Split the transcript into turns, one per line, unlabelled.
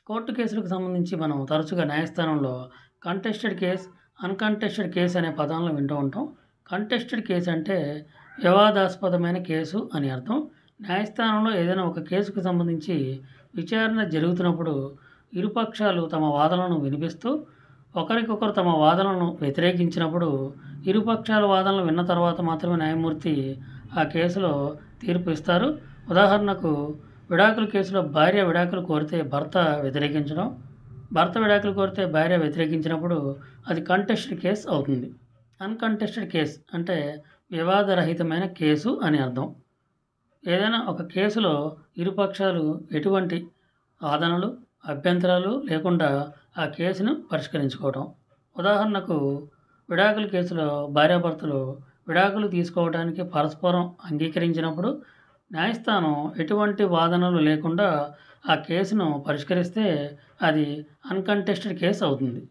Court కేసులకు సంబంధించి మనం తరచుగా న్యాయస్థానంలో కంటెస్టెడ్ కేస్, అన్‌కంటెస్టెడ్ కేస్ అనే పదాలను వింటూ ఉంటాం. కంటెస్టెడ్ కేస్ అంటే వివాదాస్పదమైన కేసు అని అర్థం. న్యాయస్థానంలో ఏదైనా ఒక కేసుకు సంబంధించి విచారణ జరుగుతున్నప్పుడు ఇరుపక్షాలు తమ వాదనలను వినిపిస్తూ ఒకరికొకరు తమ వాదనలను వ్యతిరేకించినప్పుడు ఇరుపక్షాల వాదనలు విన్న తర్వాత మాత్రమే న్యాయమూర్తి ఆ కేసులో తీర్పు ఇస్తారు. ఉదాహరణకు విడాకుల కేసులో భార్య విడాకులు కోరితే భర్త విడాకులు కోరితే భార్య వ్యతిరేకించినప్పుడు అది కంటెస్టెడ్ కేస్ అవుతుంది. అన్‌కంటెస్టెడ్ కేస్ అంటే వివాదరహితమైన కేసు అని అర్థం. ఏదైనా ఒక కేసులో ఇరుపక్షాలు ఎటువంటి వాదనలు, అభ్యంతరాలు లేకుండా ఆ కేసును పరిష్కరించుకోవటం. ఉదాహరణకు విడాకుల కేసులో భార్యాభర్తలు విడాకులు తీసుకోవడానికి పరస్పరం అంగీకరించినప్పుడు న్యాయస్థానం ఎటువంటి వాదనలు లేకుండా ఆ కేసును పరిష్కరిస్తే అది అన్‌కంటెస్టెడ్ కేస్ అవుతుంది.